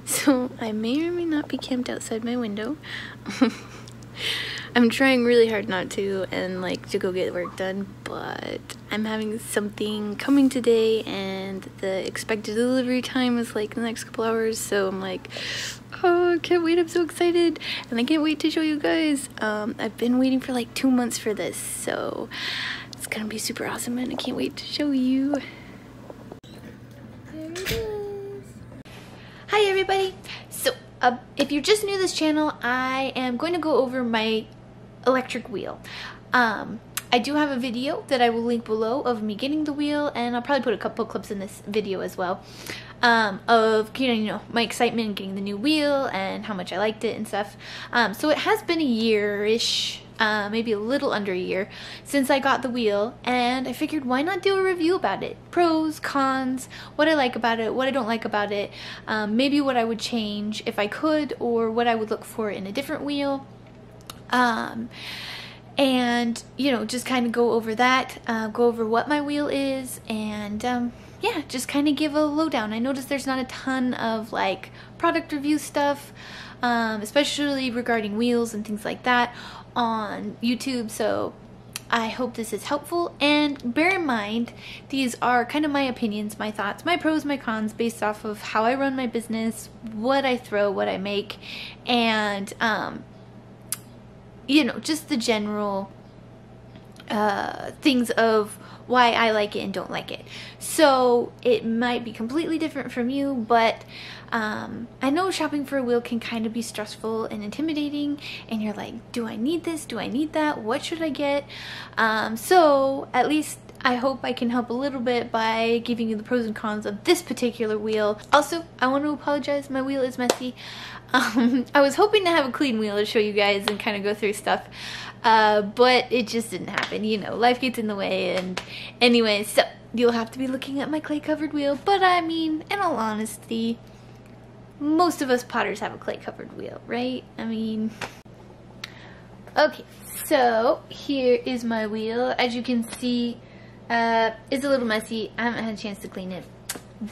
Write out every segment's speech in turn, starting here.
So I may or may not be camped outside my window. I'm trying really hard not to and like to go get work done, but I'm having something coming today and the expected delivery time is like the next couple hours, so I'm like, oh, I can't wait, I'm so excited and I can't wait to show you guys. I've been waiting for like 2 months for this, so it's gonna be super awesome and I can't wait to show you. There it is. Hi everybody! So if you're just new to this channel, I am going to go over my electric wheel. I do have a video that I will link below of me getting the wheel, and I'll probably put a couple clips in this video as well of you know my excitement in getting the new wheel and how much I liked it and stuff. So it has been a year-ish, maybe a little under a year since I got the wheel, and I figured why not do a review about it. Pros, cons, what I like about it, what I don't like about it, maybe what I would change if I could, or what I would look for in a different wheel. And you know, just kind of go over that, go over what my wheel is, and yeah, just kind of give a lowdown. I noticed there's not a ton of like product review stuff, especially regarding wheels and things like that on YouTube, so I hope this is helpful. And bear in mind, these are kind of my opinions, my thoughts, my pros, my cons, based off of how I run my business, what I throw, what I make, and you know, just the general things of why I like it and don't like it. So it might be completely different from you, but I know shopping for a wheel can kind of be stressful and intimidating, and you're like, do I need this? Do I need that? What should I get? So at least I hope I can help a little bit by giving you the pros and cons of this particular wheel. Also, I want to apologize, my wheel is messy. I was hoping to have a clean wheel to show you guys and kind of go through stuff, but it just didn't happen. You know, life gets in the way, and anyway, so you'll have to be looking at my clay covered wheel. But I mean, in all honesty, most of us potters have a clay covered wheel, right? I mean, okay, so here is my wheel. As you can see, it's a little messy. I haven't had a chance to clean it,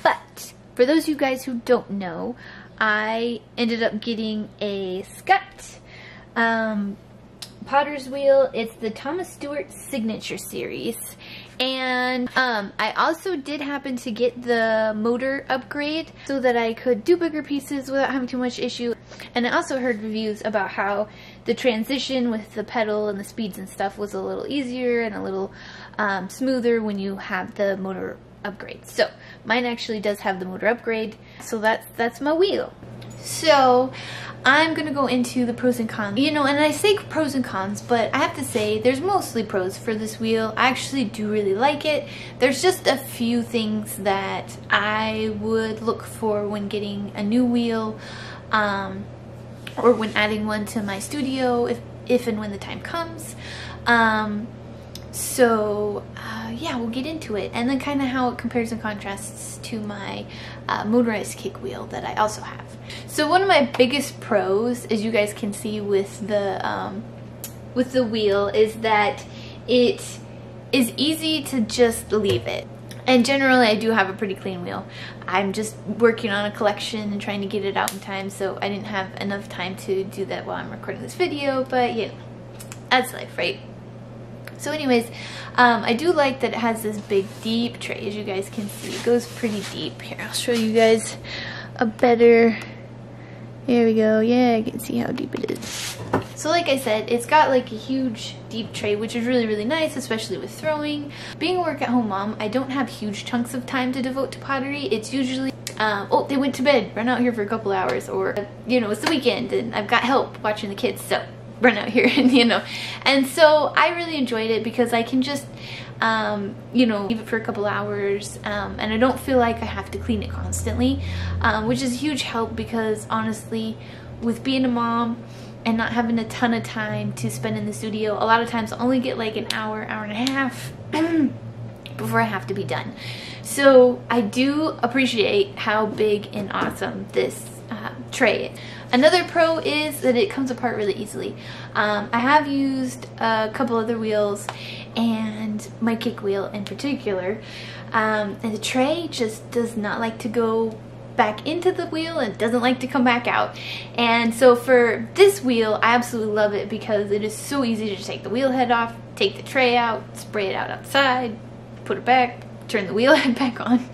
but for those of you guys who don't know, I ended up getting a Scott Potter's wheel. It's the Thomas Stewart Signature Series, and I also did happen to get the motor upgrade so that I could do bigger pieces without having too much issue. And I also heard reviews about how the transition with the pedal and the speeds and stuff was a little easier and a little smoother when you have the motor upgrade. So mine actually does have the motor upgrade, so that's my wheel. So I'm gonna go into the pros and cons. You know, and I say pros and cons, but I have to say there's mostly pros for this wheel. I actually do really like it. There's just a few things that I would look for when getting a new wheel, or when adding one to my studio, if and when the time comes. Yeah, we'll get into it, and then kind of how it compares and contrasts to my motorized kick wheel that I also have. So one of my biggest pros, as you guys can see with the wheel, is that it is easy to just leave it. And generally I do have a pretty clean wheel. I'm just working on a collection and trying to get it out in time, so I didn't have enough time to do that while I'm recording this video, but you know, that's life, right? So anyways, I do like that it has this big deep tray, as you guys can see. It goes pretty deep. Here, I'll show you guys a better, there we go, yeah, I can see how deep it is. So like I said, it's got like a huge deep tray, which is really, really nice, especially with throwing. Being a work-at-home mom, I don't have huge chunks of time to devote to pottery. It's usually, oh, they went to bed, run out here for a couple hours, or, you know, it's the weekend and I've got help watching the kids, so run out here and you know. And so I really enjoyed it because I can just you know, leave it for a couple hours, and I don't feel like I have to clean it constantly, which is a huge help, because honestly, with being a mom and not having a ton of time to spend in the studio, a lot of times I only get like an hour, hour and a half before I have to be done. So I do appreciate how big and awesome this tray is. Another pro is that it comes apart really easily. I have used a couple other wheels, and my kick wheel in particular, and the tray just does not like to go back into the wheel and doesn't like to come back out. And so for this wheel, I absolutely love it because it is so easy to just take the wheel head off, take the tray out, spray it out outside, put it back, turn the wheel head back on.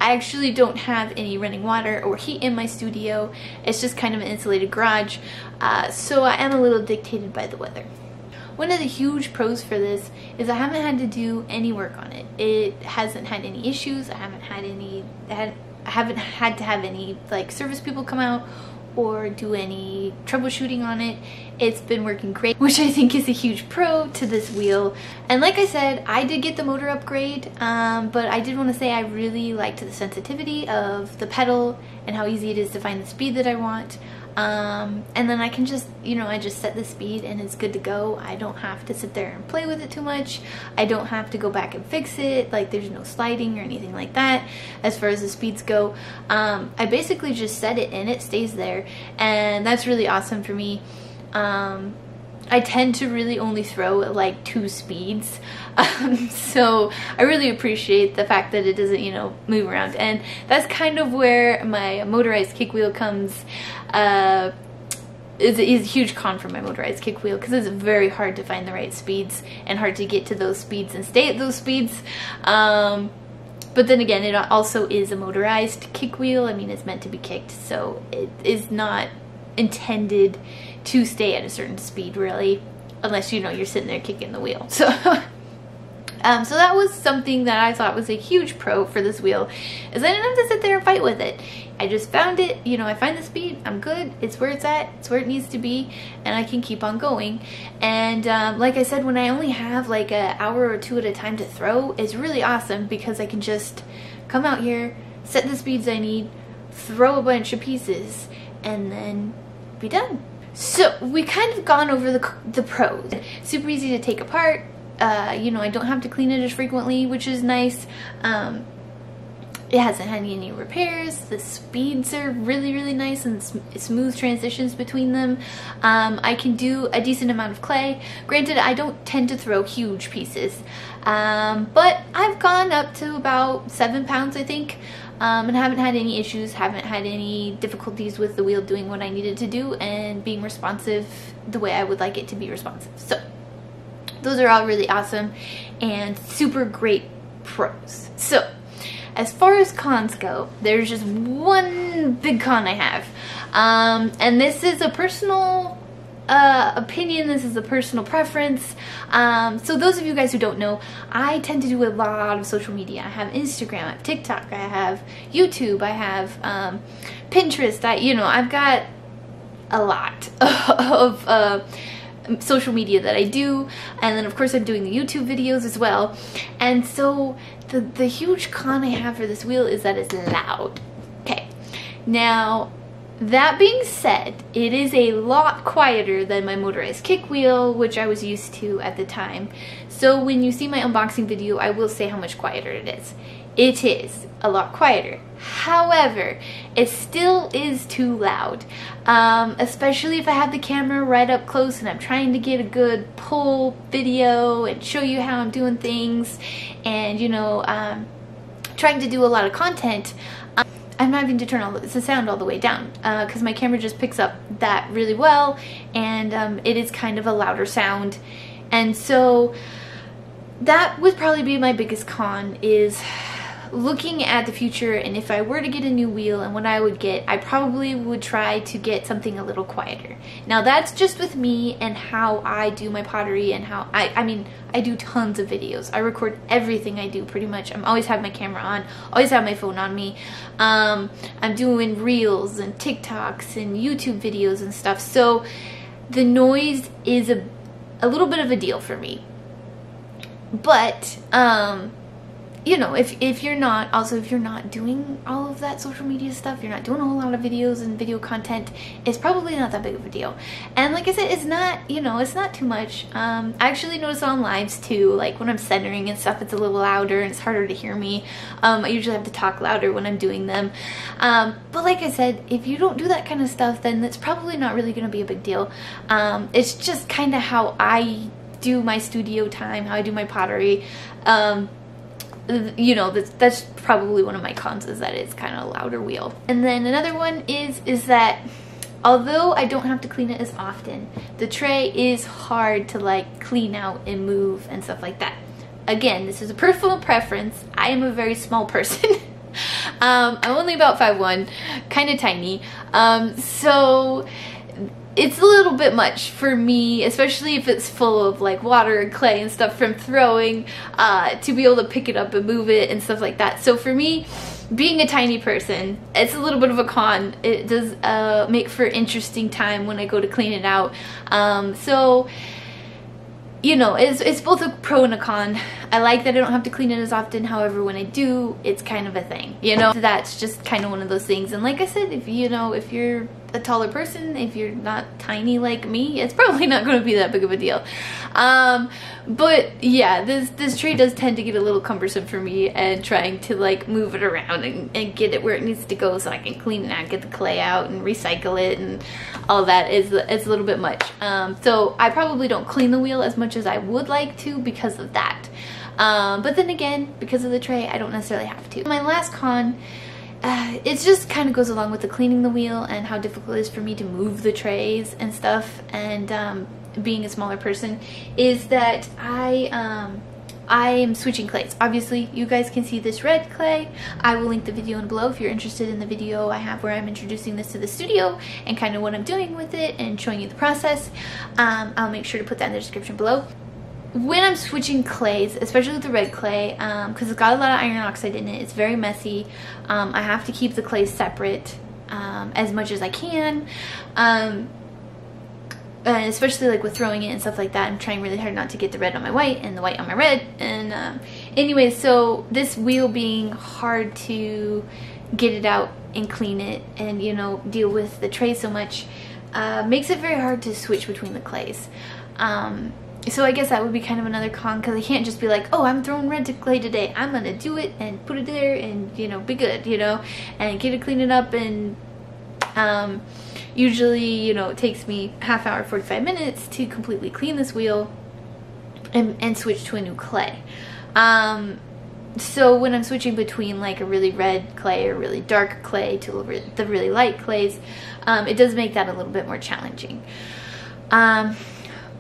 I actually don't have any running water or heat in my studio. It's just kind of an insulated garage, so I am a little dictated by the weather. One of the huge pros for this is I haven't had to do any work on it. It hasn't had any issues. I haven't had to have any like service people come out or do any troubleshooting on it. It's been working great, which I think is a huge pro to this wheel. And like I said, I did get the motor upgrade, but I did want to say I really liked the sensitivity of the pedal and how easy it is to find the speed that I want. And then I can just, you know, I just set the speed and it's good to go. I don't have to sit there and play with it too much. I don't have to go back and fix it. Like, there's no sliding or anything like that as far as the speeds go. I basically just set it and it stays there, and that's really awesome for me. I tend to really only throw at like 2 speeds, so I really appreciate the fact that it doesn't, you know, move around. And that's kind of where my motorized kick wheel comes. Is a huge con for my motorized kick wheel because it's very hard to find the right speeds and hard to get to those speeds and stay at those speeds. But then again, it also is a motorized kick wheel. I mean, it's meant to be kicked, so it is not intended to stay at a certain speed, really, unless, you know, you're sitting there kicking the wheel. So so that was something that I thought was a huge pro for this wheel, is I didn't have to sit there and fight with it. I just found it, you know, I find the speed, I'm good, it's where it's at, it's where it needs to be, and I can keep on going. And like I said, when I only have like an hour or 2 at a time to throw, it's really awesome because I can just come out here, set the speeds I need, throw a bunch of pieces, and then be done. So we kind of gone over the pros. Super easy to take apart. You know, I don't have to clean it as frequently, which is nice. It hasn't had any repairs. The speeds are really, really nice and smooth transitions between them. I can do a decent amount of clay. Granted, I don't tend to throw huge pieces, but I've gone up to about 7 pounds, I think, and haven't had any issues, haven't had any difficulties with the wheel doing what I needed to do and being responsive the way I would like it to be responsive. So those are all really awesome and super great pros. So as far as cons go, there's just one big con I have. And this is a personal opinion, this is a personal preference. So those of you guys who don't know, I tend to do a lot of social media. I have Instagram, I have TikTok, I have YouTube, I have Pinterest. You know, I've got a lot of social media that I do, and then of course I'm doing the YouTube videos as well. And so the huge con I have for this wheel is that it's loud. Okay, now that being said, it is a lot quieter than my motorized kick wheel, which I was used to at the time. So when you see my unboxing video, I will say how much quieter it is. It is a lot quieter. However, it still is too loud, especially if I have the camera right up close and I'm trying to get a good pull video and show you how I'm doing things, and, you know, trying to do a lot of content. I'm not having to turn the sound all the way down because my camera just picks up that really well, and it is kind of a louder sound. And so that would probably be my biggest con, is looking at the future. And if I were to get a new wheel and what I would get, I probably would try to get something a little quieter. Now that's just with me and how I do my pottery, and how I mean, I do tons of videos. I record everything I do pretty much. I'm always have my camera on, always have my phone on me. I'm doing reels and TikToks and YouTube videos and stuff. So the noise is a little bit of a deal for me. But you know, if you're not doing all of that social media stuff, you're not doing a whole lot of videos and video content, it's probably not that big of a deal. And like I said, it's not, you know, it's not too much. I actually notice on lives too, like when I'm centering and stuff, it's a little louder and it's harder to hear me. I usually have to talk louder when I'm doing them. But like I said, if you don't do that kind of stuff, then it's probably not really going to be a big deal. It's just kind of how I do my studio time, how I do my pottery. you know, that's probably one of my cons, is that it's kind of a louder wheel. And then another one is that although I don't have to clean it as often, the tray is hard to like clean out and move and stuff like that. Again, this is a personal preference. I am a very small person. I'm only about 5'1", kind of tiny. So it's a little bit much for me, especially if it's full of like water and clay and stuff from throwing, to be able to pick it up and move it and stuff like that. So for me, being a tiny person, it's a little bit of a con. It does make for interesting time when I go to clean it out. So, you know, it's both a pro and a con. I like that I don't have to clean it as often. However, when I do, it's kind of a thing, you know. That's just kind of one of those things. And like I said, if you're a taller person, if you're not tiny like me, it's probably not going to be that big of a deal. But yeah, this tray does tend to get a little cumbersome for me, and trying to like move it around and get it where it needs to go so I can clean it out, get the clay out and recycle it and all that is a little bit much. So I probably don't clean the wheel as much as I would like to because of that. But then again, because of the tray, I don't necessarily have to. My last con, it just kind of goes along with the cleaning the wheel and how difficult it is for me to move the trays and stuff, and being a smaller person, is that I am switching clays. Obviously, you guys can see this red clay. I will link the video in below if you're interested in the video I have where I'm introducing this to the studio and kind of what I'm doing with it and showing you the process. I'll make sure to put that in the description below. When I'm switching clays, especially with the red clay, because it's got a lot of iron oxide in it, it's very messy. I have to keep the clays separate as much as I can. Especially like with throwing it and stuff like that, I'm trying really hard not to get the red on my white and the white on my red. And anyway, so this wheel being hard to get it out and clean it and, you know, deal with the tray so much, makes it very hard to switch between the clays. So I guess that would be kind of another con, because I can't just be like, oh, I'm throwing red to clay today, I'm gonna do it and put it there and, you know, be good, you know, and get it cleaned up. And usually, you know, it takes me half hour, 45 minutes to completely clean this wheel and switch to a new clay. So when I'm switching between like a really red clay or really dark clay to the really light clays, it does make that a little bit more challenging. But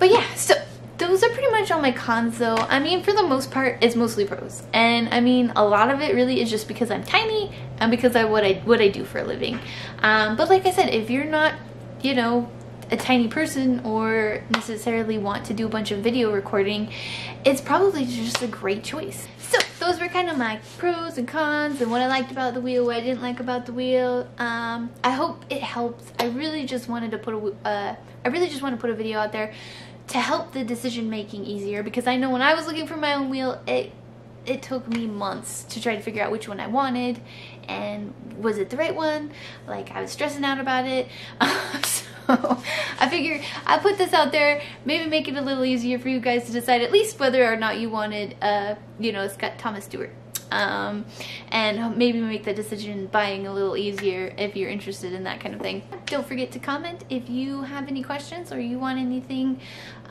yeah, so those are pretty much all my cons though. I mean, for the most part, it's mostly pros. And I mean, a lot of it really is just because I'm tiny and because of what I do for a living. But like I said, if you're not, you know, a tiny person or necessarily want to do a bunch of video recording, it's probably just a great choice. So those were kind of my pros and cons and what I liked about the wheel, what I didn't like about the wheel. I hope it helps. I really just wanted to put a video out there to help the decision making easier, because I know when I was looking for my own wheel, it took me months to try to figure out which one I wanted and was it the right one. Like, I was stressing out about it. So I figured I'd put this out there, maybe make it a little easier for you guys to decide at least whether or not you wanted you know, Scott Thomas Stewart. And maybe make the decision buying a little easier if you're interested in that kind of thing. Don't forget to comment if you have any questions or you want anything,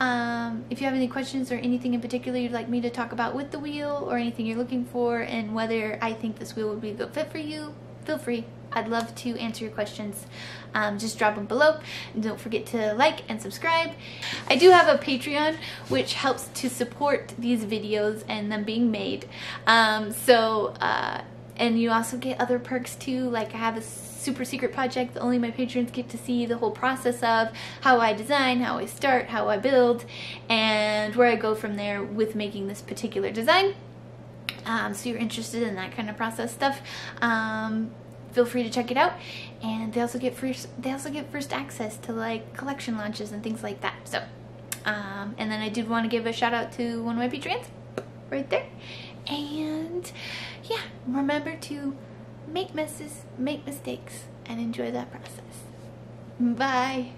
if you have any questions or anything in particular you'd like me to talk about with the wheel, or anything you're looking for and whether I think this wheel would be a good fit for you, feel free. I'd love to answer your questions. Just drop them below. And don't forget to like and subscribe. I do have a Patreon, which helps to support these videos and them being made. And you also get other perks too. Like, I have a super secret project that only my patrons get to see the whole process of, how I design, how I start, how I build, and where I go from there with making this particular design. So you're interested in that kind of process stuff, feel free to check it out. And they also get first access to like collection launches and things like that. So and then I did want to give a shout out to one of my patrons right there. And yeah, remember to make messes, make mistakes, and enjoy that process. Bye.